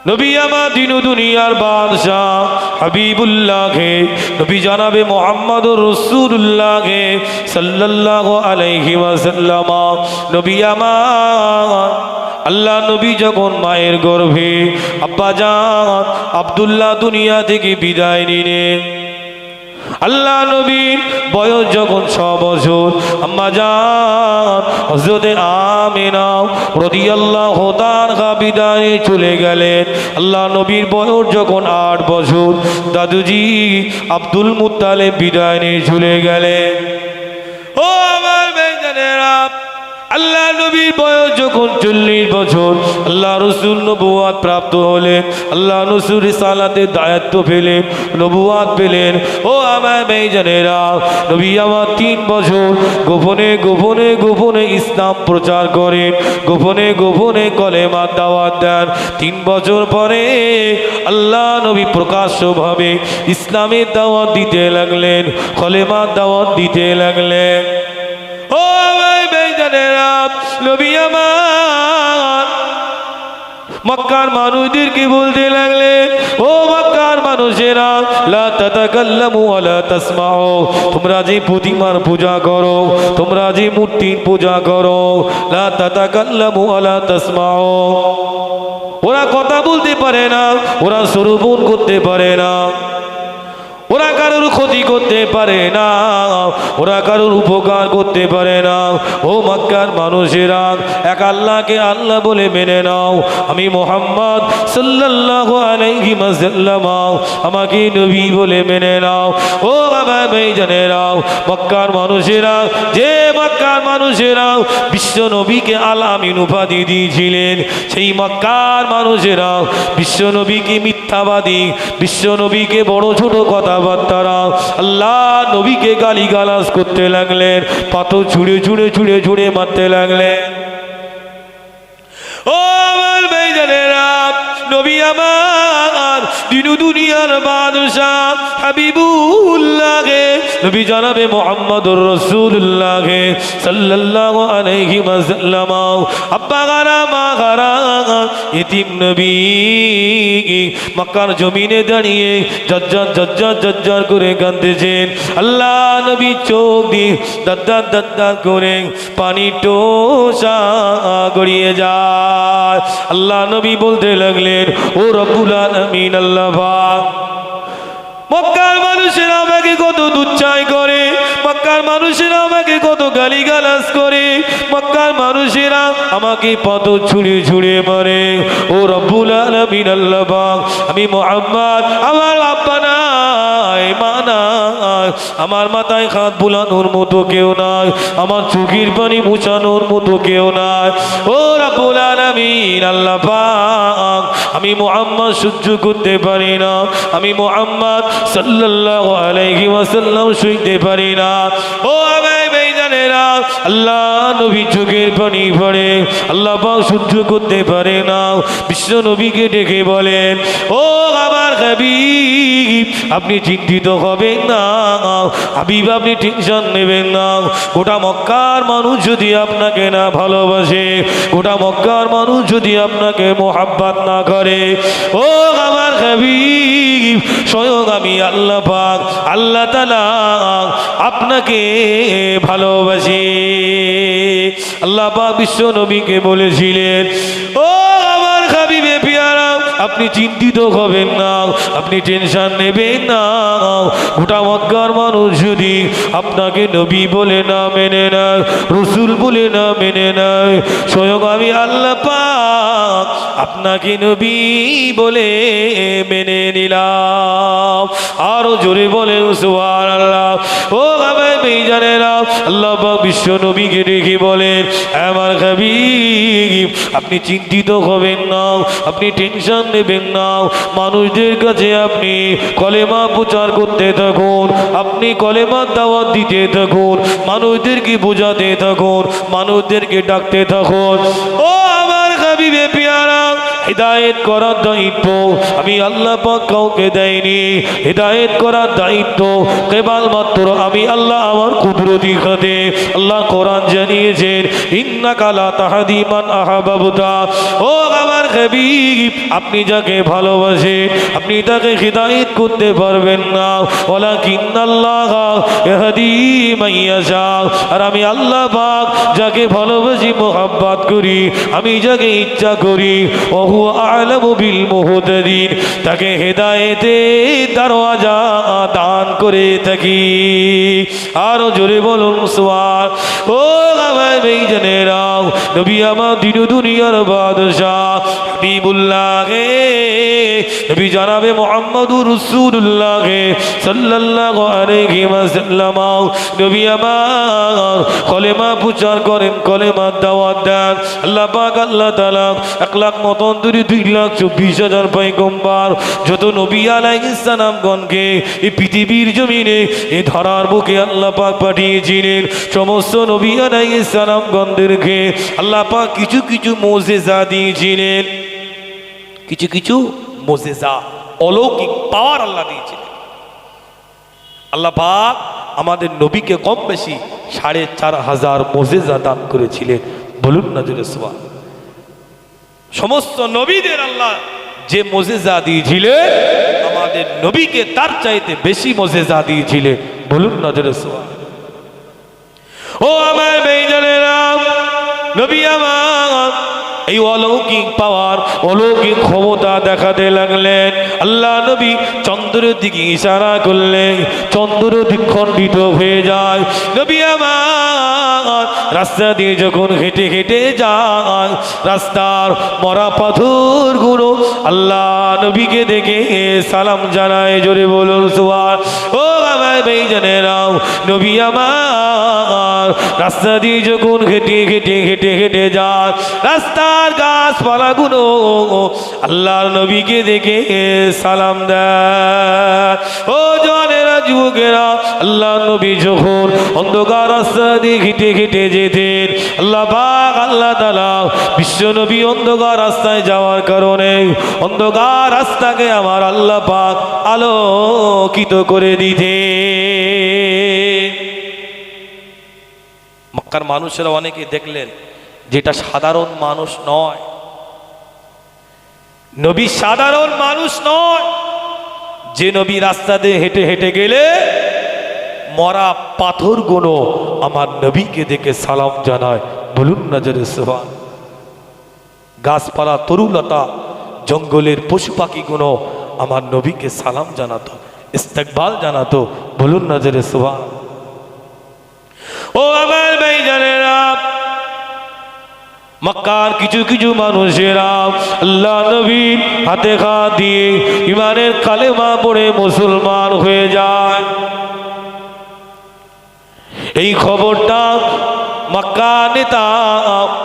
নবী আমার দিন দুনিয়ার বাদশাহ হাবিবুল্লাহকে, নবী জানাবে মুহাম্মদুর রাসূলুল্লাহকে সাল্লাল্লাহু আলাইহি ওয়াসাল্লাম। নবী আমার আল্লাহ নবী যখন মায়ের গর্ভে আব্বাজান আব্দুল্লাহ দুনিয়া থেকে বিদায় নিলেন, আল্লাহ নবীর বয়স যখন 6 বছর, আম্মা জান হযরতে আমিনা রাদিয়াল্লাহু তাআলা বিদায়ে চলে গেলেন। আল্লাহ নবীর বয়স যখন 8 বছর, দাদুজি আব্দুল মুত্তালিব বিদায় নিয়ে চলে গেলেন। ও আমার ভাইজানেরা, আল্লাহ নবীর বয়স যখন 40 বছর, আল্লাহ রসুল নবুয়াত প্রাপ্ত হলেন। আল্লাহ রসুল রিসালাতের দায়িত্ব পেলেন, নবুয়াত পেলেন। ও আমার ভাইজানেরা, নবী আমার 3 বছর গোপনে গোপনে গোপনে ইসলাম প্রচার করেন, গোপনে গোপনে কলেমার দাওয়াত দেন। 3 বছর পরে আল্লাহ নবী প্রকাশ্যভাবে ইসলামের দাওয়াত দিতে লাগলেন, কলেমার দাওয়াত দিতে লাগলেন। ও নবী আমার মক্কার মানুষদেরকে বলতে লাগলেন, ও মক্কার মানুষেরা, লা তাতাকাল্লামু ওয়া লা তাসমাউ, তোমরা যে প্রতিমার পূজা করো, তোমরা যে মূর্তির পূজা করো, লা তাতাকাল্লামু ওয়া লা তাসমাউ, ওরা কথা বলতে পারে না, ওরা শ্রবণ করতে পারে না, ওরা কারোর ক্ষতি করতে পারে না, ওরা কারোর উপকার করতে পারে না। ও মক্কার মানুষেরা, এক আল্লাহকে আল্লাহ বলে মেনে নাও, আমি মুহাম্মদ সাল্লাল্লাহু আলাইহি ওয়াসাল্লাম আমাকে নবী বলে মেনে নাও। ও আমার ভাইজানেরা, মক্কার মানুষেরা, যে মক্কার মানুষেরা বিশ্ব নবীকে আল আমিন উপাধি দিয়েছিলেন, সেই মক্কার মানুষেরা বিশ্ব নবীকে মিথ্যাবাদী, বিশ্ব নবীকে বড় ছোট কথা আল্লাহ নবীকে গালিগালাজ করতে লাগলেন, পাথর ছুঁড়ে ছুঁড়ে ছুঁড়ে ছুঁড়ে মারতে লাগলেন। ও আমার ভাইজানেরা, নবী আমার দিন দুনিয়ার বাদশাহ হাবিবুল্লাহকে, নবী জানাবে মুহাম্মদুর রাসূলুল্লাহকে সাল্লাল্লাহু আলাইহি ওয়াসাল্লাম, আব্বা গারা মা গারা ইতিম নবী মক্কার জমিনে দাঁড়িয়ে জজ্জার জজ্জার জজ্জার করে কাঁদতেছেন। আল্লাহ নবী চোখ দিয়ে দাদ্দার দাদ্দার করে পানি টোসা গড়িয়ে যায়। আল্লাহ নবী বলতে লাগলেন, ও রব্বুল আলামিন আল্লাহ পাক, মক্কার মানুষেরা আমাকে কত দুচ্চাই করে, মক্কার মানুষেরা আমাকে কত গালিগালাজ করে, মক্কার মানুষেরা আমাকে পাথর ছুঁড়ে ছুঁড়ে মারে। ও রব্বুল আলামিন আল্লাহ পাক, আমি মুহাম্মদ, আমার আব্বা নাই, মা নাই, আমার মাথায় হাত বুলানোর মতো কেউ নাই, আমার চোখের পানি মুছানোর মতো কেউ নাই। ও রব্বুল আলামিন আল্লাহ পাক, আমি মুহাম্মদ সহ্য করতে পারি না, আমি মুহাম্মদ সাল্লাল্লাহু আলাইহি ওয়াসাল্লাম সইতে পারি না। ও আমার ভাইজানেরা, আল্লাহ নবী চোখের পানি পড়ে, আল্লাহ পাক সহ্য করতে পারে না। বিশ্ব নবীকে ডেকে বলেন, ও আমার হাবিব, আপনি চিন্তিত হবেন না, হাবিব আপনি টেনশন নেবেন না। গোটা মক্কার মানুষ যদি আপনাকে না ভালোবাসে, গোটা মক্কার মানুষ যদি আপনাকে মোহাব্বত না করে, ও আমার হাবিব, স্বয়ং আমি আল্লাহ পাক, আল্লাহ তাআলা আপনাকে ভালোবাসি। আল্লাহ পাক বিশ্ব নবীকে বলেছিলেন, ও আমার হাবিবে পিয়ারা, আপনি চিন্তিত হবেন না, আপনি টেনশন নেবেন না। গোটা মক্কার মানুষ যদি আপনাকে নবী বলে না মেনে নেয়, রসুল বলে না মেনে নেয়, স্বয়ং আমি আল্লাহ পাক আপনাকে নবী বলে মেনে নিলাম। আরো জোরে বলেন সুবহানাল্লাহ। ও আমার ভাইজানেরা, আল্লাহ পাক বিশ্ব নবীকে দেখে বলেন, আমার হাবিব, আপনি চিন্তিত হবেন না, আপনি টেনশন নেবেন না। মানুষদের কাছে আপনি কলেমা প্রচার করতে থাকুন, আপনি কলেমার দাওয়াত দিতে থাকুন, মানুষদেরকে বোঝাতে থাকুন, মানুষদেরকে ডাকতে থাকুন। ও আমার হাবিবে পিয়ারা, হিদায়েত করার দায়িত্ব আমি আল্লাহ পাক কাউকে দেয়নি। হিদায়েত করার দায়িত্ব কেবলমাত্র আমি আল্লাহ আমার কুদরতি হাতে। আল্লাহ কোরআন জানিয়েছেন ইন্নাকা লা তাহদি মান আহবাবতা। ও আমার হাবিব, আপনি যাকে ভালোবাসেন আপনি তাকে হিদায়েত করতে পারবেন না। ওয়ালাকিন্নাল্লাহ ইয়াহদি মান ইয়াশা। আর আমি আল্লাহ পাক যাকে ভালোবাসি মোহাব্বত করি, আমি যাকে ইচ্ছা করি, ওহু আ'লামু বিল মুহতাদিন, তাকে হেদায়েতের দরওয়াজা দান করে থাকি। আরো জোরে বলুন সুবহান। ও আমার ভাইজানেরা, নবী আমার দিন দুনিয়ার বাদশাহ হাবিবুল্লাহ নবী জনাবে মুহাম্মদুর রাসূলুল্লাহ সাল্লাল্লাহু আলাইহি ওয়াসাল্লাম নবী আমার কলেমা প্রচার করেন, কলেমা দাওয়াত দেন। আল্লাহ পাক আল্লাহ তাআলা 1,32,24,000 পয়গম্বর যত নবী আলাইহিস সালামগণকে এই পৃথিবীর জমিনে এই ধরার বুকে আল্লাহ পাক পাঠিয়েছিলেন। সমস্ত নবী আলাইহিস সালামগণদেরকে আল্লাহ পাক কিছু কিছু মুজিজা দিয়েছিলেন, কিছু কিছু মুজিজা অলৌকিক পাওয়ার আল্লাহ দিয়েছিলেন। আল্লাহ পাক আমাদের নবীকে কম বেশি 4,500 মুজিজা দান করেছিলেন। বলুন না জোরে সুবহান। সমস্ত নবীদের আল্লাহ যে মুজিজা দিয়েছিলেন, আমাদের নবীকে তার চাইতে বেশি মুজিজা দিয়েছিলেন। বলুন না জোরে সুবহান। ও আমার ভাইজানেরা, নবী আমার এই অলৌকিক পাওয়ার অলৌকিক ক্ষমতা দেখাতে লাগলেন। আল্লাহ নবী চন্দ্রের দিকে ইশারা করলেন, চন্দ্র দ্বিখণ্ডিত হয়ে যায়। নবী আমার রাস্তা দিয়ে যখন হেঁটে হেঁটে যায়, রাস্তার মরা পাথরগুলো আল্লাহ নবীকে দেখে সালাম জানায়। জোরে বলুন সুবহান। ও আমার ভাইজানেরা, নবী আমার রাস্তা দিয়ে যখন হেঁটে হেঁটে হেঁটে হেঁটে যায়, রাস্তার গাছপালাগুলো আল্লাহর নবীকে দেখে সালাম দেয়। ও জওয়ানেরা, যুবকেরা, আল্লাহ নবী যখন অন্ধকার রাস্তা দিয়ে হেঁটে হেঁটে যেতেন, আল্লাহ পাক আল্লাহ তাআলা বিশ্ব নবী অন্ধকার রাস্তায় যাওয়ার কারণে অন্ধকার রাস্তাকে আমার আল্লাহ পাক আলোকিত করে দিতেন। মক্কার মানুষেরা অনেকে দেখলেন যেটা সাধারণ মানুষ নয়, নবী সাধারণ মানুষ নয়। যে নবী রাস্তা দিয়ে হেঁটে হেঁটে গেলে মরা পাথরগুলো আমার নবীকে দেখে সালাম জানায়। বলুন না জোরে সুবহান। গাছপালা তরুলতা জঙ্গলের পশু পাখিগুলো আমার নবীকে সালাম জানাতো, ইস্তেকবাল জানাতো। বলুন না জোরে সুবহান। ও আমার ভাইজানেরা, মক্কার কিছু কিছু মানুষেরা আল্লাহ নবীর হাতে হাত দিয়ে ইমানের কালেমা পড়ে মুসলমান হয়ে যায়। এই খবরটা মক্কা নেতা,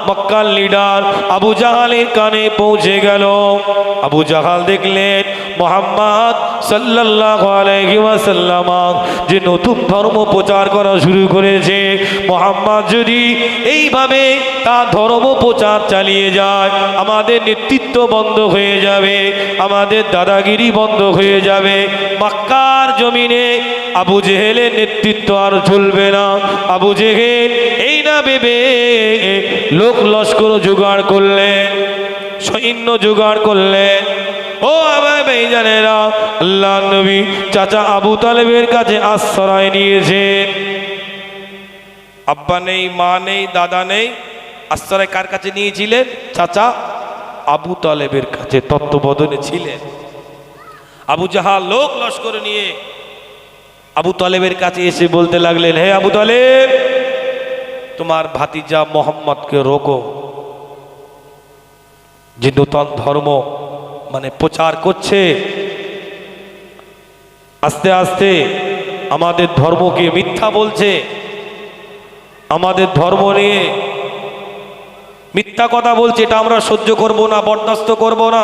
মক্কার লিডার আবু জাহালের কানে পৌঁছে গেল। আবু জাহাল দেখলেন মুহাম্মদ সাল্লাল্লাহু আলাইহি ওয়াসাল্লাম যে নতুন ধর্ম প্রচার করা শুরু করেছে, মুহাম্মদ যদি এইভাবে তার ধর্ম প্রচার চালিয়ে যায়, আমাদের নেতৃত্ব বন্ধ হয়ে যাবে, আমাদের দাদাগিরি বন্ধ হয়ে যাবে। মক্কার জমিনে আবু জেহেলের নেতৃত্ব আর চলবে না। আবু জেহেল এই না ভেবে লোক লস্কর জোগাড় করলেন, সৈন্য জোগাড় করলেন। ও আমার ভাইজানেরা, আল্লাহ নবী চাচা আবু তালেবের কাছে আশ্রয় নিয়েছেন। আব্বা নেই, মা নেই, দাদা নেই, আশ্রয় কার কাছে নিয়েছিলেন? চাচা আবু তালেবের কাছে তত্ত্বাবধানে ছিলেন। আবু জাহাল লোক লস্কর নিয়ে আবু তালেবের কাছে এসে বলতে লাগলেন, হে আবু তালেব, তোমার ভাতিজা মোহাম্মদকে রোকো, যে নূতন ধর্ম মানে প্রচার করছে, আস্তে আস্তে আমাদের ধর্মকে মিথ্যা বলছে, আমাদের ধর্ম নিয়ে মিথ্যা কথা বলছে, এটা আমরা সহ্য করব না, বরদাস্ত করব না।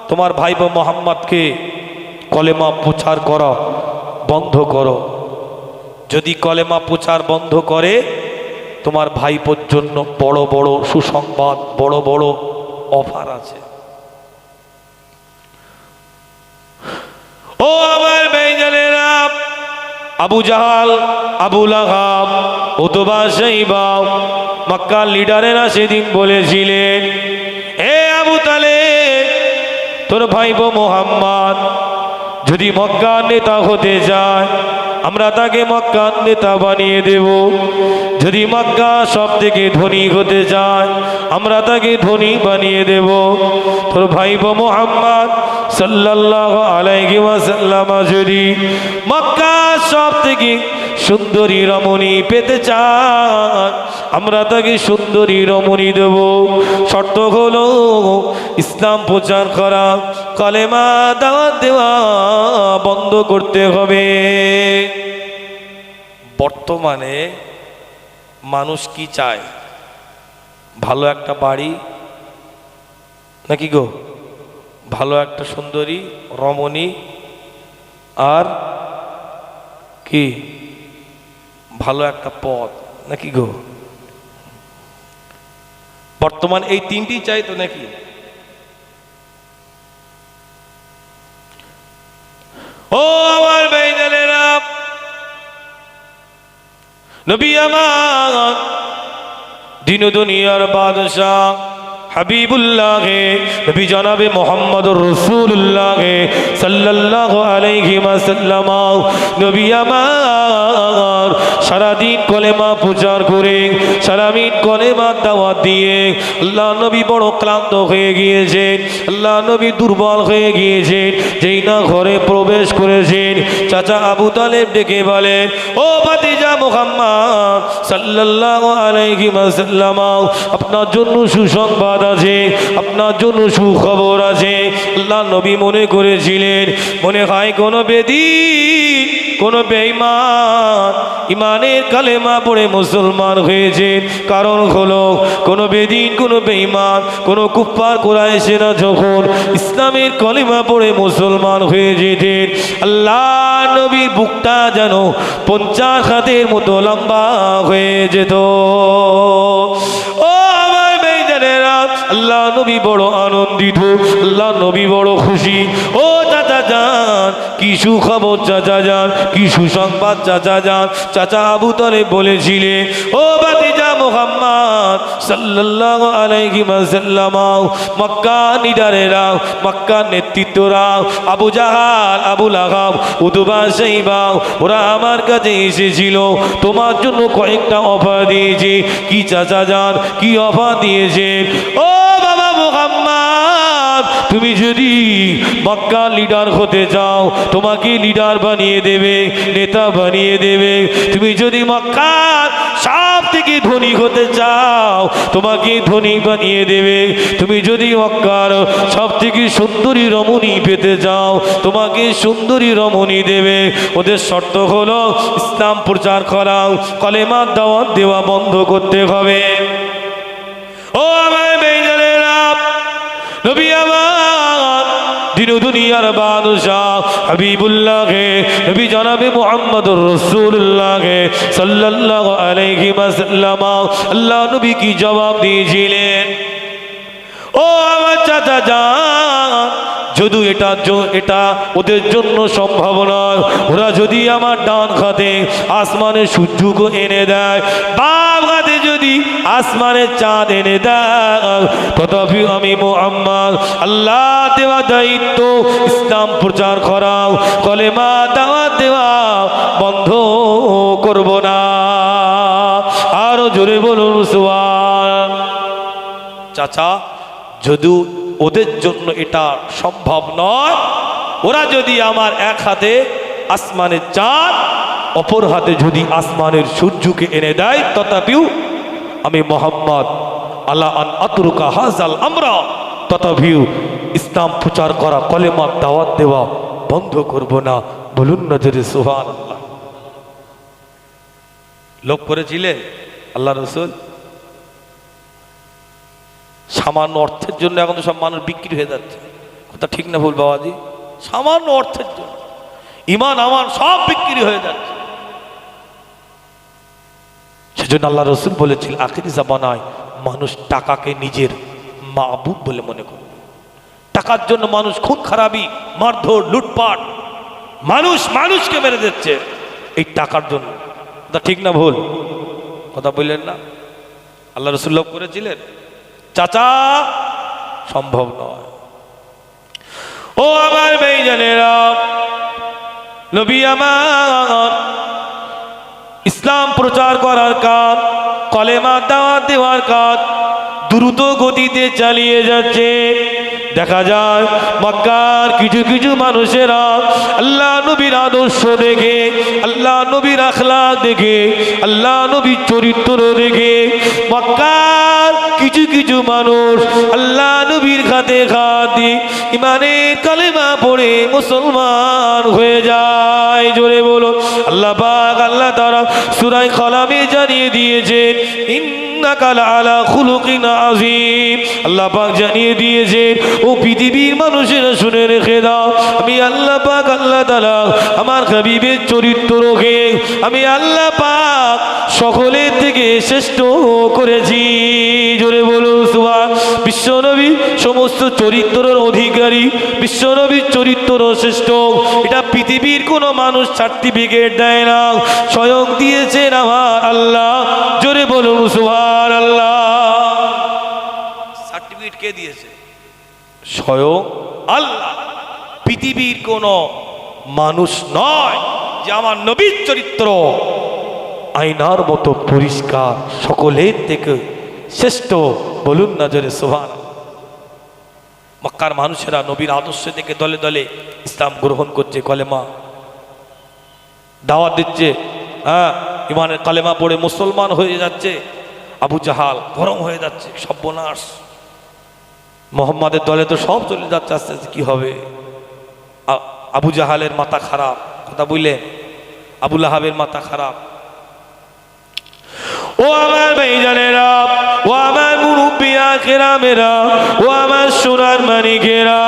তোমার ভাইপো মোহাম্মদকে কলেমা প্রচার করা বন্ধ করো। যদি কলেমা প্রচার বন্ধ করে, তোমার ভাইপোর জন্য বড় বড় সুসংবাদ, বড় বড় অফার আছে। ও আমার ভাইজানেরা, আবু জাহাল, আবু লাহাব, উতবা, শাইবা, মক্কার লিডারেরা সেদিন বলেছিলেন, এ আবু তালেব, তোর ভাইপো মুহাম্মদ যদি মক্কার নেতা হতে যায়, আমরা তাকে মক্কার নেতা বানিয়ে দেব। যদি মক্কা সব থেকে ধনী হতে চায়, আমরা তাকে ধনী বানিয়ে দেব। তোর ভাইপো মুহাম্মদ সাল্লাল্লাহু আলাইহি ওয়াসাল্লাম যদি মক্কা সব থেকে সুন্দরী রমণী পেতে চায়, আমরা তাকে সুন্দরী রমণী দেব। শর্ত হলো ইসলাম প্রচার করা, কালেমা দাওয়াত দেওয়া বন্ধ করতে হবে। বর্তমানে মানুষ কি চায়? ভালো একটা বাড়ি নাকি গো, ভালো একটা সুন্দরী রমণী, আর কি ভালো একটা পদ নাকি গো? বর্তমান এই তিনটি চাই তো নাকি? ও আমার ভাইজানেরা, নবী আমার দিন দুনিয়ার বাদশাহ হাবিবুল্লাহ নবী জনাবে মুহাম্মদুর রাসূলুল্লাহ সাল্লাল্লাহু আলাইহি ওয়াসাল্লাম, নবী আমার সারাদিন কলেমা প্রচার করে, সারাদিন কলেমা দাওয়াত দিয়ে আল্লাহ নবী বড় ক্লান্ত হয়ে গিয়েছেন, আল্লাহ নবী দুর্বল হয়ে গিয়েছেন। যেই না ঘরে প্রবেশ করেছেন, চাচা আবু তালেব ডেকে বলেন, ও ভাতিজা মুহাম্মদ সাল্লাল্লাহু আলাইহি ওয়াসাল্লাম, আপনার জন্য সুসংবাদ আছে, আপনার জন্য সুখবর আছে। আল্লাহ নবী মনে করেছিলেন মনে হয় কোনো বেদিন, কোনো বেঈমান ইমানের কালেমা পড়ে মুসলমান হয়েছে। কারণ হলো কোনো বেদিন, কোনো বেঈমান, কোনো কুফার কুরাইশেরা যখন ইসলামের কালেমা পড়ে মুসলমান হয়ে যেতেন, আল্লাহ নবীর বুকটা যেন 50 হাতের মতো লম্বা হয়ে যেত। ও আমার ভাইজানেরা, আল্লাহ নবী বড় আনন্দিত, আল্লাহ নবী বড় খুশি। ও চাচা যান, কি সুখবর চাচা যান, কি সুসংবাদ চাচা যান। চাচা আবু তালেব বলেছিলেন, ও ভাতিজা মুহাম্মদ সাল্লাল্লাহু আলাইহি ওয়াসাল্লাম, মক্কা নিডারেরা, মক্কা নেতৃত্বরা, আবু জাহাল, আবু লাহাব, উতবা, শাইবা, ওরা আমার কাছে এসেছিল, তোমার জন্য কয়েকটা অফার দিয়েছে। কি চাচা যান, কি অফার দিয়েছে? ও বাবা মুহাম্মদ, তুমি যদি মক্কা লিডার হতে চাও, তোমাকে লিডার বানিয়ে দেবে, নেতা বানিয়ে দেবে। তুমি যদি মক্কার সব থেকে ধনী হতে চাও, তোমাকে ধনী বানিয়ে দেবে। তুমি যদি মক্কার সব থেকে সুন্দরী রমণী পেতে চাও, তোমাকে সুন্দরী রমণী দেবে। ওদের শর্ত হলো ইসলাম প্রচার করা, কলেমার দাওয়াত দেওয়া বন্ধ করতে হবে। ও আমার ভাইজানেরা, নবী আমার দিন দুনিয়ার বাদশাহ হাবিবুল্লাহ নবী জনাবে মুহাম্মদুর রাসূলুল্লাহ সাল্লাল্লাহু আলাইহি ওয়াসাল্লাম, আল্লাহ নবী কি জবাব দিয়েছিলেন? ও আমার চাচা যান, যদি এটা ওদের জন্য সম্ভব নয়, ওরা যদি আমার ডান হাতে আসমানের সূর্যকে এনে দেয়, বাম হাতে যদি আসমানের চাঁদ এনে দেয়, তথাপি আমি মুহাম্মদ আল্লাহ দেওয়া দায়িত্ব ইসলাম প্রচার করা, কলেমা দাওয়াত দেওয়া বন্ধ করব না। আরো জোরে বলুন সুবহান। চাচা, যদি ওদের জন্য এটা সম্ভব নয়, ওরা যদি আমার এক হাতে আসমানের চাঁদ, অপর হাতে যদি আসমানের সূর্যকে এনে দেয়, তথাপিও আমি মুহাম্মদ আলা আন আতরুকা হাজাল আমরা, তথাপিও ইসলাম প্রচার করা, কলেমা দাওয়াত দেওয়া বন্ধ করব না। বলুন না জোরে সুবহানাল্লাহ। লোক করেছিলেন আল্লাহ রাসূল। সামান্য অর্থের জন্য এখন তো সব মানুষ বিক্রি হয়ে যাচ্ছে, কথা ঠিক না ভুল বাবাজি? সামান্য অর্থের জন্য ইমান আমার সব বিক্রি হয়ে যাচ্ছে। সেজন্য আল্লাহ রাসূল বলেছিল, আখিরি জামানায় মানুষ টাকাকে নিজের মাবুদ বলে মনে করে। টাকার জন্য মানুষ খুন খারাপি, মারধর, লুটপাট মানুষ মানুষকে মেরে দিচ্ছে এই টাকার জন্য। কথা ঠিক না ভুল? কথা বললেন না? আল্লাহ রাসূল লোভ করেছিলেন? চাচা সম্ভব নয়। ও আমার ভাইজানেরা, নবী আমার ইসলাম প্রচার করার কাজ, কলেমা দাওয়াত দেওয়ার কাজ দ্রুত গতিতে চালিয়ে যাচ্ছে। দেখা যায় মক্কার কিছু কিছু মানুষেরা আল্লাহ নবীর আদর্শ দেখে, আল্লাহ নবীর আখলাক দেখে, আল্লাহ নবীর চরিত্র দেখে মক্কার কিছু কিছু মানুষ আল্লাহ নবীর খাতে খাত দিয়ে ইমানের কালেমা পড়ে মুসলমান হয়ে যায়। জোরে বলো আল্লাহ পাক আল্লাহ তাআলা সূরা কলামে জানিয়ে দিয়েছেন, ইন্নাকা লাআলা খুলুকিন আযীম। আল্লাহ পাক জানিয়ে দিয়েছেন, ও পৃথিবীর মানুষেরা শুনে রেখে দাও, আমি আল্লাহ পাক আল্লাহ তাআলা আমার হাবিবের চরিত্রকে আমি আল্লাহ পাক সকলের থেকে শ্রেষ্ঠ করেছি। জোরে বলো সুবহান। বিশ্বনবী সমস্ত চরিত্রের অধিকারী, বিশ্বনবীর চরিত্র শ্রেষ্ঠ, এটা পৃথিবীর কোনো মানুষ সার্টিফিকেট দেয় না, স্বয়ং দিয়েছেন আমার আল্লাহ। জোরে বলুন সুবহানাল্লাহ। সার্টিফিকেট কে দিয়েছে? স্বয়ং আল্লাহ। পৃথিবীর কোনো মানুষ নয় যে আমার নবীর চরিত্র আয়নার মতো পরিষ্কার, সকলের থেকে শ্রেষ্ঠ। বলুন না জোরে সুবহানাল্লাহ। মক্কার মানুষেরা নবীর আদর্শ থেকে দলে দলে ইসলাম গ্রহণ করছে, কলেমা দাওয়াত দিচ্ছে, হ্যাঁ ইমানের কালেমা পড়ে মুসলমান হয়ে যাচ্ছে। আবু জাহাল গরম হয়ে যাচ্ছে, সর্বনাশ, মোহাম্মদের দলে তো সব চলে যাচ্ছে, আস্তে আস্তে কি হবে? আবু জাহালের মাথা খারাপ, কথা বুঝলেন? আবু লাহাবের মাথা খারাপ। ও আমার ভাইজানেরা, ও আমার মুরব্বিয়া কেরামেরা, ও আমার সোনার মানিকেরা,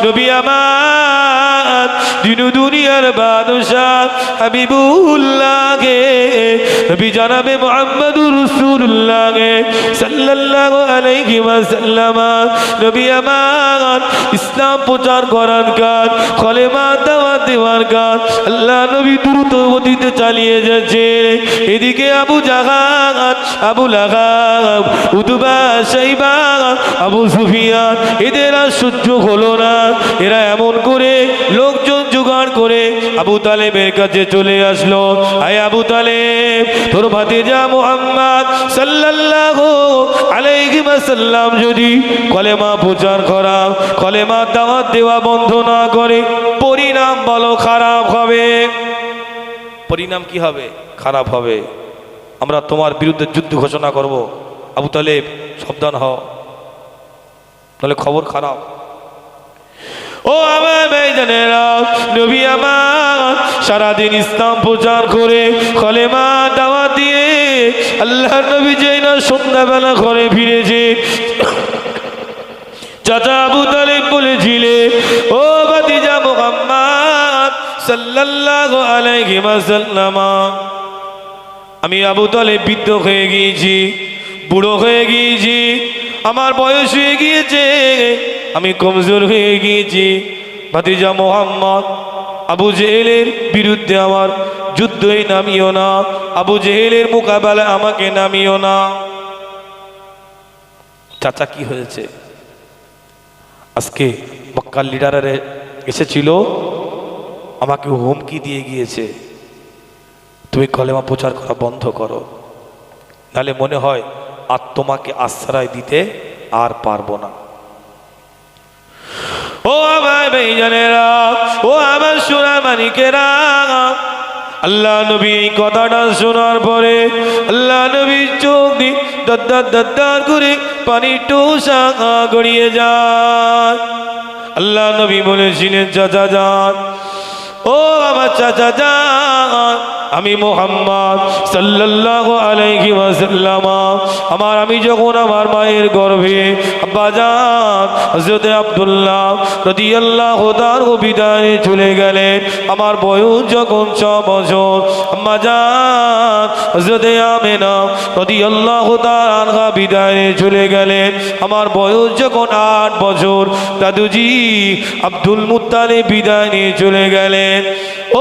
নবী আমার দিন দুনিয়ার বাদশাহ হাবিবুল্লাহকে, নবী জনাবে মুহাম্মদুর রাসূলুল্লাহকে সাল্লাল্লাহু আলাইহি ওয়াসাল্লাম, নবী আমার ইসলাম প্রচার করার কাজ, কলেমা দাওয়াত দেওয়ার কাজ আল্লাহ নবী দ্রুত গতিতে চালিয়ে যাচ্ছে। এদিকে আবু জাহাল, আবু লাহাব, উতবা, শাইবা, আবু সুফিয়ান এদের আর সহ্য হলো না। এরা এমন করে লোকজন জোগাড় করে আবু তালেবের কাছে চলে আসলো। আয় আবু তালেব, তোর ভাতিজা মুহাম্মদ সাল্লাল্লাহু আলাইহি ওয়াসাল্লাম যদি কলেমা প্রচার করা, কলেমা দাওয়াত দেওয়া বন্ধ না করে, পরিণাম বলো খারাপ হবে। পরিণাম কি হবে? খারাপ হবে। আমরা তোমার বিরুদ্ধে যুদ্ধ ঘোষণা করব। আবু তালেব সাবধান হও, তাহলে খবর খারাপ। ও আমার ভাইজানেরা, নবী আমার সারাদিন ইসলাম প্রচার করে কলেমা দাওয়াত দিয়ে আল্লাহ নবী যেই না সন্ধ্যাবেলা ঘরে ফিরেছে, চাচা আবু তালেব বলেছিলে, ও ভাতিজা মুহাম্মদ সাল্লাল্লাহু আলাইহি ওয়াসাল্লাম, আমি আবু তালেব বৃদ্ধ হয়ে গিয়েছি, বুড়ো হয়ে গিয়েছি, আমার বয়স হয়ে গিয়েছে, আমি কমজোর হয়ে গিয়েছি। ভাতিজা মুহাম্মদ, আবু জেহেলের বিরুদ্ধে আমার যুদ্ধই নামিও না, আবু জেহেলের মোকাবেলায় আমাকে নামিও না। চাচা কি হয়েছে? আজকে মক্কার লিডারে এসেছিল, আমাকে হুমকি দিয়ে গিয়েছে, তুমি কলেমা প্রচার করা বন্ধ করো, নাহলে মনে হয় আর তোমাকে আশ্রয় দিতে আর পারবো না। ও আমার ভাইজানেরা, ও আমার সোনা মানিকেরা, আল্লাহ নবী এই কথাটা শোনার পরে আল্লাহ নবীর চোখ দিয়ে দদ্দার দদ্দার করে পানি টোসা গড়িয়ে যায়। আল্লাহ নবী বলেছিলেন, চাচা যান, ও আমার চাচা যান, আমি মুহাম্মদ সাল্লাল্লাহু আলাইহি ওয়াসাল্লাম আমি যখন আমার মায়ের গর্ভে আব্বাজান হযরত আব্দুল্লাহ রাদিয়াল্লাহু তাআলা বিদায় চলে গেলেন, আমার বয়স যখন 6 বছর, আম্মাজান হযরত আমিনা রাদিয়াল্লাহু তাআলা বিদায় চলে গেলেন, আমার বয়স যখন 8 বছর, দাদুজি আব্দুল মুত্তালিব বিদায় নিয়ে চলে গেলেন।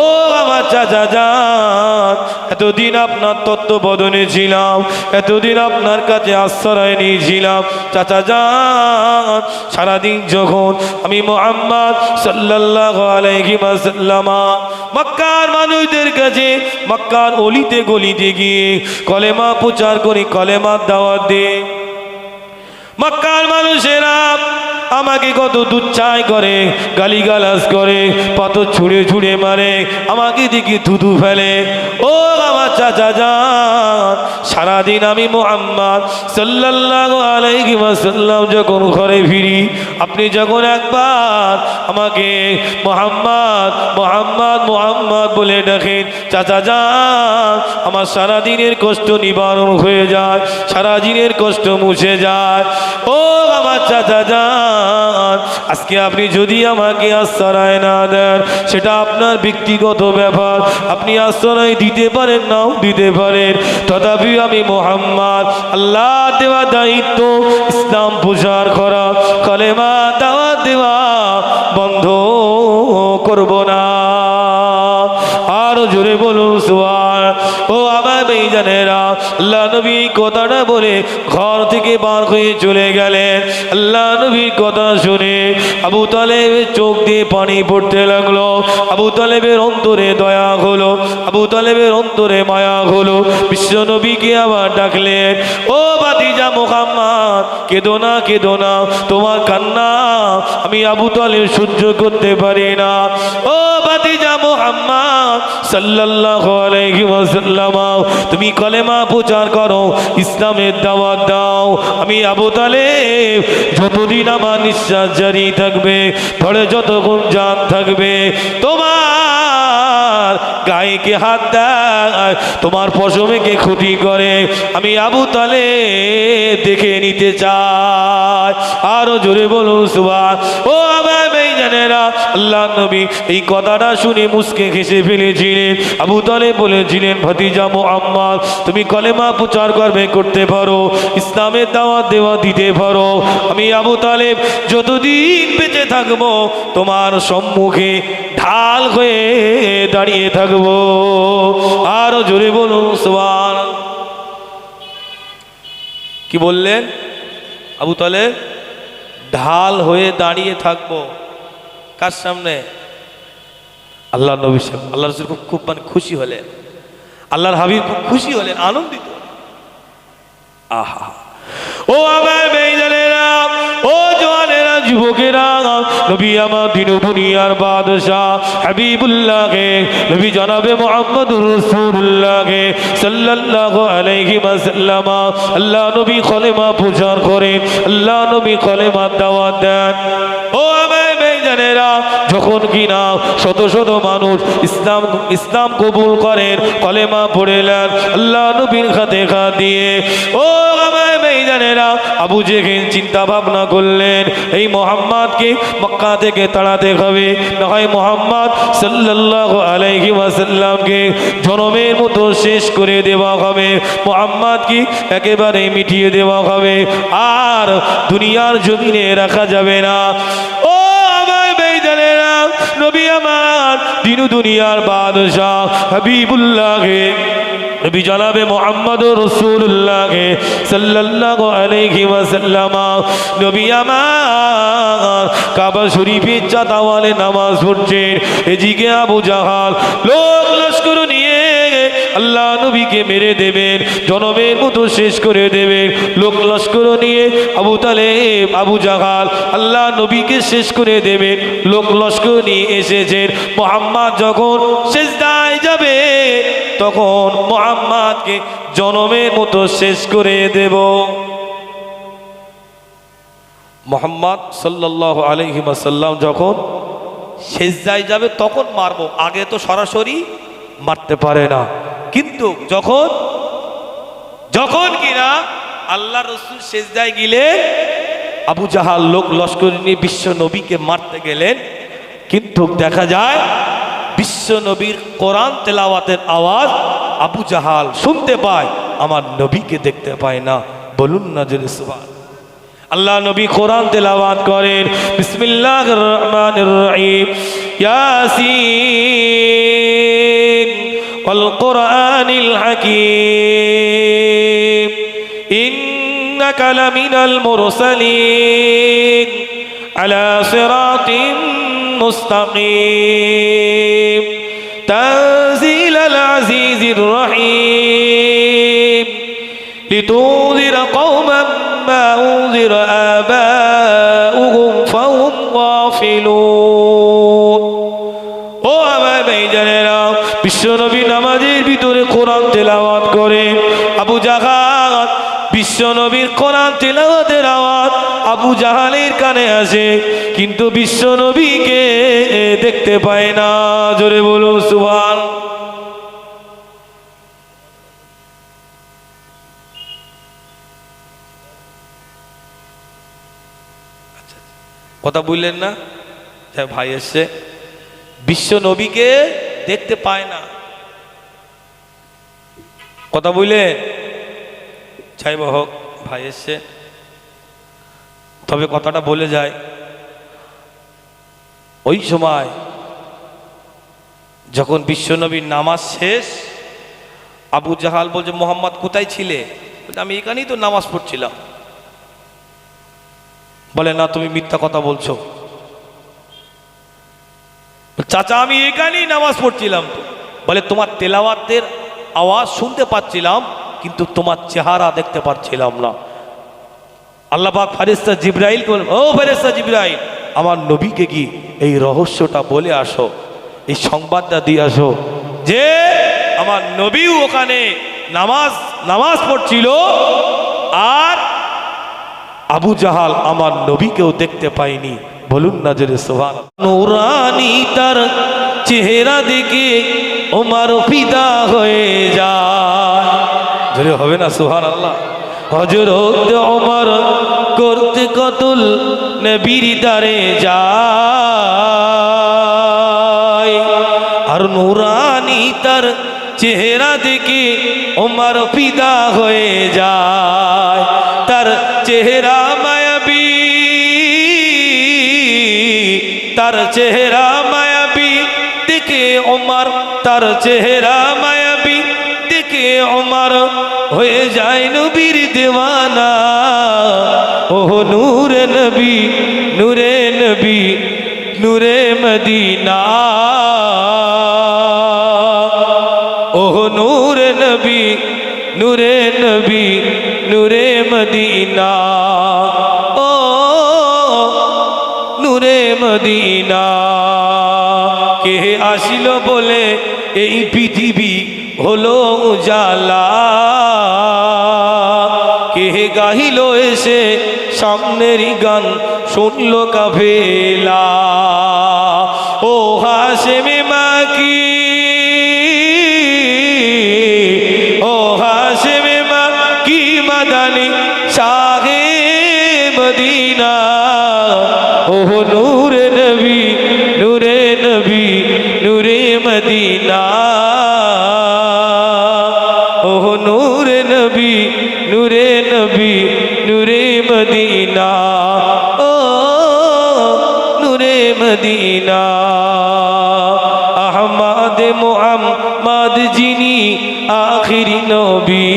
ও আমার চাচা যান, এতদিন আপনার তত্ত্বাবধানে ছিলাম, এতদিন আপনার কাছে আশ্রয় নিয়েছিলাম। চাচা যান, সারাদিন যখন আমি মুহাম্মদ সাল্লাল্লাহু আলাইহি ওয়াসাল্লাম মক্কার মানুষদের কাছে, মক্কার অলিতে গলিতে গিয়ে কলেমা প্রচার করি, কলেমার দাওয়াত দিই, মক্কার মানুষেরা আমাকে কত দুচ্ছাই করে, গালিগালাজ করে, পাথর ছুঁড়ে ছুঁড়ে মারে, আমাকে দিকে থুতু ফেলে। ও আমার চাচা যান, সারাদিন আমি মুহাম্মদ সাল্লাল্লাহু আলাইহি ওয়াসাল্লাম যখন ঘরে ফিরি, আপনি যখন একবার আমাকে মুহাম্মদ মুহাম্মদ মুহাম্মদ বলে ডাকেন, চাচা যান, আমার সারাদিনের কষ্ট নিবারণ হয়ে যায়, সারাদিনের কষ্ট মুছে যায়। ও আমার চাচা যান, আজকে আপনি যদি আমাকে আশ্রয় না দেন, সেটা আপনার ব্যক্তিগত ব্যাপার, আপনি আশ্রয় দিতে পারেন নাও দিতে পারেন, তথাপি আমি মুহাম্মদ আল্লাহ দেওয়া দায়িত্ব ইসলাম প্রচার করা, কলেমা দাওয়াত দেওয়া বন্ধ করব না। আরো জোরে বলুন সুবহান। ও আমার ভাইজানেরা, আল্লাহ নবী কথাটা বলে ঘর থেকে বার হয়ে চলে গেলেন। আল্লাহ নবীর কথা শুনে আবু তালেবের চোখ দিয়ে পানি পড়তে লাগলো, আবু তালেবের অন্তরে দয়া হলো, আবু তালেবের অন্তরে মায়া হলো। বিশ্ব নবীকে আবার ডাকলেন, ও ভাতিজা মুহাম্মদ, কেঁদো না কেঁদো না, তোমার কান্না আমি আবু তালেব সহ্য করতে পারি না। ও ভাতিজা মুহাম্মদ সাল্লাল্লাহু আলাইহি ওয়াসাল্লাম, তুমি কলেমা প্রচার করো, ইসলামের দাওয়াত দাও, আমি আবু তালেব যতদিন আমার নিঃশ্বাস জারি থাকবে, ধরে যতক্ষণ জান থাকবে, তোমার গায়ে কে হাত দেয়, তোমার পশমে কে ক্ষতি করে, আমি আবু তালেব দেখে নিতে চাই। আরো জোরে বলুন সুবহান। ও আমার ভাইজানেরা, আল্লাহ নবী এই কথাটা শুনে মুসকে হেসে ফেলেছিলেন। আবু তালেব বলেছিলেন, ভাতিজা মুহাম্মদ, তুমি কলেমা প্রচার করবে, করতে পারো, ইসলামের দাওয়াত দেওয়া দিতে পারো, আমি আবু তালেব যতদিন বেঁচে থাকবো তোমার সম্মুখে ঢাল হয়ে দাঁড়িয়ে থাকবো। আরো জোরে বলুন সুবহান। কি বললেন? আবু তালেব ঢাল হয়ে দাঁড়িয়ে থাকবো কার সামনে? আল্লাহ নবী সাহেব, আল্লাহ রাসূল খুব মানে খুশি হলেন, আল্লাহর হাবিব খুব খুশি হলেন, আনন্দিত। আহা, ও আমার ভাইজানেরা, ও জওয়ানেরা, যুবকেরা, নবী আমার দিন দুনিয়ার বাদশাহ হাবিবুল্লাহকে, নবী জনাবে মুহাম্মদুর রাসূলুল্লাহকে সাল্লাল্লাহু আলাইহি ওয়াসাল্লাম, আল্লাহ নবী কলেমা প্রচার করেন, আল্লাহ নবী কলেমার দাওয়াত দেন। ও আমার ভাইজানেরা, যখন কিনা শত শত মানুষ ইসলাম কবুল করেন, কলেমা পড়লেন আল্লাহ নবীর হাতে হাত দিয়ে, ও আমার ভাইজানেরা, আবু জেহেল চিন্তা ভাবনা করলেন, এই মুহাম্মদকে মক্কা থেকে তাড়াতে হবে, না হয় মুহাম্মদ সাল্লাল্লাহু আলাইহি ওয়াসাল্লামকে জনমের মতো শেষ করে দেওয়া হবে, মুহাম্মদকে একেবারে মিটিয়ে দেওয়া হবে, আর দুনিয়ার জমিনে রাখা যাবে না। ও আমার ভাইজানেরা, নবী আমার দিন দুনিয়ার বাদশাহ হাবিবুল্লাহকে, নবী জনাবে মুহাম্মদুর রাসূলুল্লাহকে সাল্লাল্লাহু আলাইহি ওয়াসাল্লাম, নবী আমার কাবা শরীফের চাতাওয়ালে নামাজ পড়ছেন, এদিকে আবু জাহাল লোক লস্কর নিয়ে আল্লাহ নবীকে মেরে দেবেন, জনমের মতো শেষ করে দেবেন, লোক লস্কর নিয়ে আবু তালেব আবু জাহাল আল্লাহ নবীকে শেষ করে দেবেন, লোক লস্কর নিয়ে এসেছেন। মুহাম্মদ যখন সিজদায় যাবে, তখন মুহাম্মদকে জনমের মতো শেষ করে দেব। মুহাম্মদ সাল্লাল্লাহু আলাইহি ওয়াসাল্লাম যখন সিজদায় যাবে তখন মারবো, আগে তো সরাসরি মারতে পারে না। কিন্তু যখন কিনা আল্লাহ রসুল সেজদায় গেলেন, আবু জাহাল লোক লস্কর নিয়ে বিশ্ব নবীকে মারতে গেলেন, কিন্তু দেখা যায় বিশ্ব নবীর কোরআন তেলাওয়াতের আওয়াজ আবু জাহাল শুনতে পায়, আমার নবীকে দেখতে পায় না। বলুন না জোরে সুবহান। আল্লাহ নবী কোরআন তেলাওয়াত করেন, বিসমিল্লাহির রহমানির রহিম, ইয়াসিন ওয়াল কোরআনিল হাকীম ইন্নাকা লামিনাল মুরসালিন আলা সিরাতিন মুস্তাকিম তানজিলাল আজিজির রহিম লিতুনজিরা কওমান মা উনজিরা আবাউহুম ফাহুম গাফিলুন। ও আমার ভাইজানেরা, বিশ্বনবী নামাজের ভিতরে কোরআন তেলাওয়াত করে, আবু জাহাল বিশ্বনবীর কোরআন তেলাওয়াতের আওয়াজ আবু জাহালের কানে আসে, কিন্তু বিশ্বনবীকে দেখতে পায় না। জোরে বলুন সুবহান। কথা বললেন না? ভাই এসছে, বিশ্ব নবীকে দেখতে পায় না। কথা বললেন? চাই হোক, ভাই এসছে। তবে কথাটা বলে যায়, ওই সময় যখন বিশ্ব নবীর নামাজ শেষ, আবু জাহাল বলছে, মোহাম্মদ কোথায় ছিলে? আমি এখানেই তো নামাজ পড়ছিলাম। বলে, না তুমি মিথ্যা কথা বলছো। চাচা আমি এখানেই নামাজ পড়ছিলাম। বলে, তোমার তেলাওয়াতের আওয়াজ শুনতে পাচ্ছিলাম, কিন্তু তোমার চেহারা দেখতে পাচ্ছিলাম না। আল্লাহ পাক ফেরেশতা জিবরাইলকে বলেন, ও ফেরেশতা জিবরাইল, আমার নবীকে কি এই রহস্যটা বলে আসো, এই সংবাদটা দিয়ে আসো যে আমার নবীও ওখানে নামাজ পড়ছিল, আর আবু জাহাল আমার নবীকেও দেখতে পাইনি। বলুন না জোরে সুবহানাল্লাহ। নূরানি তার চেহারা দেখে ওমর ফিদা হয়ে যায়। জোরে হবে না সুবহানাল্লাহ। হযরত ওমর করতে কতল নবীর দারে যায়, আর নূরানি তার চেহারা দেখে ওমর ফিদা হয়ে যায়। তার চেহারা মায়াবী, তার চেহারা মায়াবী দেখে ওমর, তার চেহারা মায়াবী দেখে ওমর হয়ে যায় নবীর দেওয়ানা। ও নূরে নবী, নূরে নবী, নূরে মদিনা। ও নূরে নবী, নূরে নবী, নূরে মদিনা। ও নূরে মদিনা। কে আসিল বলে এই পৃথিবী হলো উজালা, কে গাহিল এসে সামনেরই গান শুনলো কাফেলা। ও হাশেমে মাকি, ও হাশেমে মাকি মাদানি শাহে মদিনা। ও নূরে নবী, নূরে নবী, নূরে মদিনা। ও নূরে নবী, নূরে নবী, নূরে মদিনা। ও নূরে মদিনা। আহমদ মুহাম্মদ যিনি আখিরি নবী,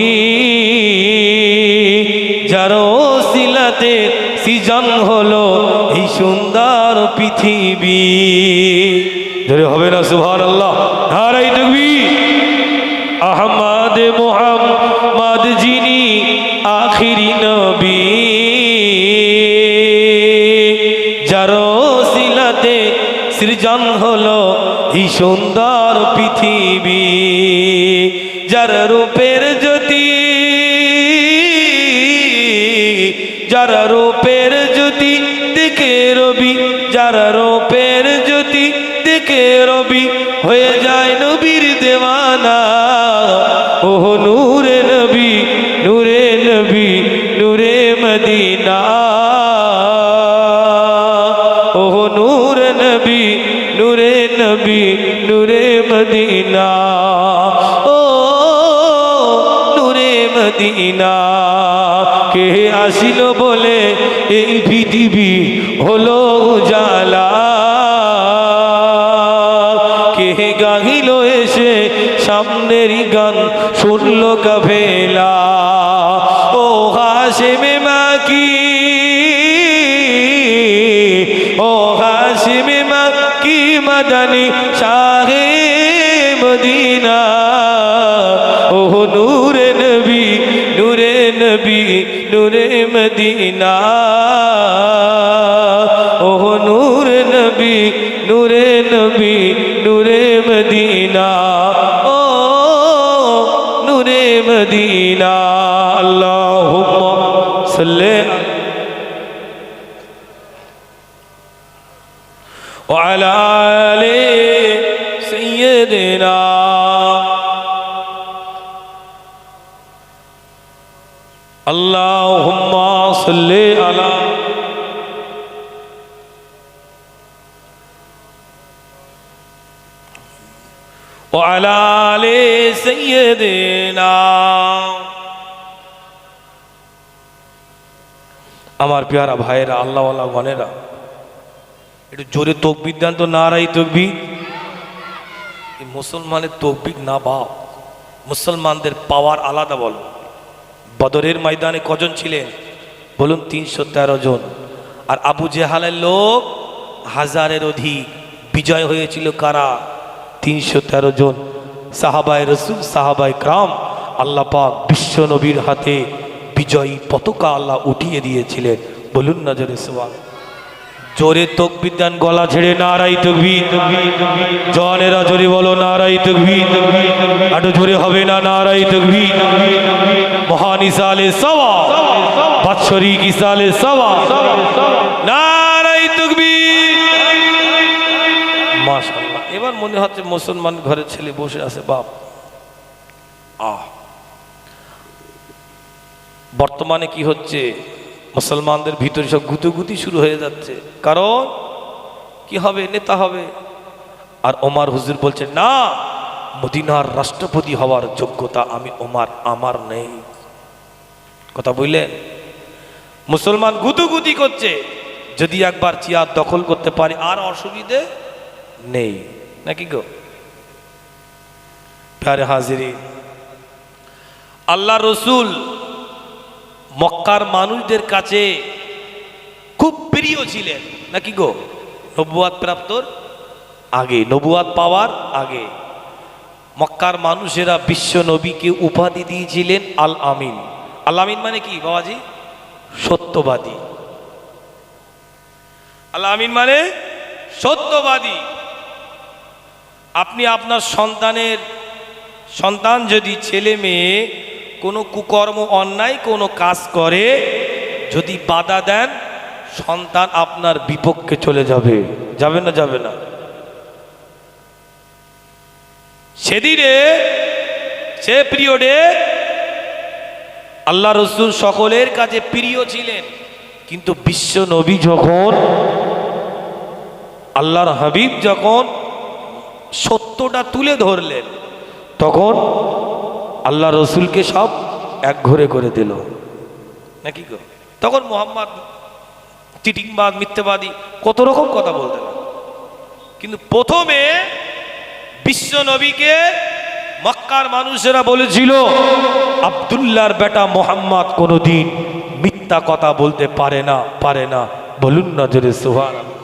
যার ওসিলাতে সৃজন হলো এই সুন্দর পৃথিবী। ধরে হবে না সুবহানাল্লাহ, নারাই তাকবীর। আহমদ মুহাম্মদ যিনি আখিরি নবী, যার ওসিলাতে সৃজন হলো এই সুন্দর পৃথিবী। যার রূপের জ্যোতি, যার রূপের জ্যোতি দেখে রবি, যার রূপের জ্যোতি দেখে রবি হয়ে যায় নবীর দেওয়া। পৃথিবী হলো উজালা। কে গাহিল এসে সামনেরই গান শুনল কাফেলা। ও হাশিমে মাকি, ও হাশিমে মাকি মদনী শাহে মদিনা। ও নূরে নবী, নূরে নবী, নূরে মদিনা। ও নূরে নবী, নূরে নবী, নূরে মদিনা। ও নূরে মদিনা। আল্লাহুম্মা সাল্লি ওয়ালা আলি সাইয়্যিদিনা। আল্লাহুম্মা সাল্লি আলা ওয়ালা আলি সাইয়্যিদিনা। আমার প্যারা ভাইয়েরা, আল্লাহওয়ালা গণেরা, একটু জোরে তকবীর দেন তো। নারাই তকবীর। এই মুসলমানের তকবীর না বাপ, মুসলমানদের পাওয়ার আলাদা। বলো, বদরের ময়দানে কজন ছিলেন বলুন? 313 জন। আর আবু জেহালের লোক 1000-এর অধিক। বিজয় হয়েছিল কারা? 313 জন সাহাবায়ে রসুল, সাহাবায়ে کرام। আল্লাহ পাক বিশ্ব নবীর হাতে বিজয়ী পতাকা আল্লাহ উঠিয়ে দিয়েছিলেন। বলুন না জোরে সুবহানাল্লাহ। জোরে তকবীর দেন, গলা ছেড়ে নারাই তকবীর। জওয়ানেরা জোরে বলো নারাই তকবীর। আরো জোরে হবে না? নারাই তকবীর। মহান ইসালে সওয়াব, বাৎসরিক ইসালে সওয়াব, নারাই তকবীর। মাশাআল্লাহ। এবার মনে হচ্ছে মুসলমান ঘরের ছেলে বসে আছে। বাপ, বর্তমানে কি হচ্ছে? মুসলমানদের ভিতরে সব গুতগুতি শুরু হয়ে যাচ্ছে। কারণ কি হবে? নেতা হবে। আর ওমর হুজুর বলছে, না, মদিনার রাষ্ট্রপতি হওয়ার যোগ্যতা আমি ওমর, আমার নেই। কথা বললেন? মুসলমান গুতগুতি করছে, যদি একবার চেয়ার দখল করতে পারে আর অসুবিধে নেই, নাকি গো? প্যারে হাজিরিন, আল্লাহ রসুল মক্কার মানুষদের কাছে খুব প্রিয় ছিলেন, নাকি গো? নবুয়াত প্রাপ্তর আগে, নবুয়াত পাওয়ার আগে মক্কার মানুষেরা বিশ্ব নবীকে উপাধি দিয়েছিলেন আল আমিন। আল আমিন মানে কি বাবাজি? সত্যবাদী। আল আমিন মানে সত্যবাদী। আপনি আপনার সন্তান যদি ছেলে মেয়ে কোনো কুকর্ম, অন্যায় কোনো কাজ করে, যদি বাধা দেন, সন্তান আপনার বিপক্ষে চলে যাবে। যাবে না? যাবে না? সেদিনে, সে পিরিয়ডে আল্লাহ রসুল সকলের কাছে প্রিয় ছিলেন। কিন্তু বিশ্ব নবী যখন, আল্লাহর হাবিব যখন সত্যটা তুলে ধরলেন, তখন আল্লাহ রসুলকে সব এক ঘরে করে দিল, নাকি গো? তখন মোহাম্মদ চিটিংবাজ, মিথ্যাবাদী, কত রকম কথা বলতেন। কিন্তু প্রথমে বিশ্ব নবীকে মক্কার মানুষেরা বলেছিল, আব্দুল্লাহর বেটা মোহাম্মদ কোনোদিন মিথ্যা কথা বলতে পারে না, পারে না। বলুন না জোরে সুবহানাল্লাহ।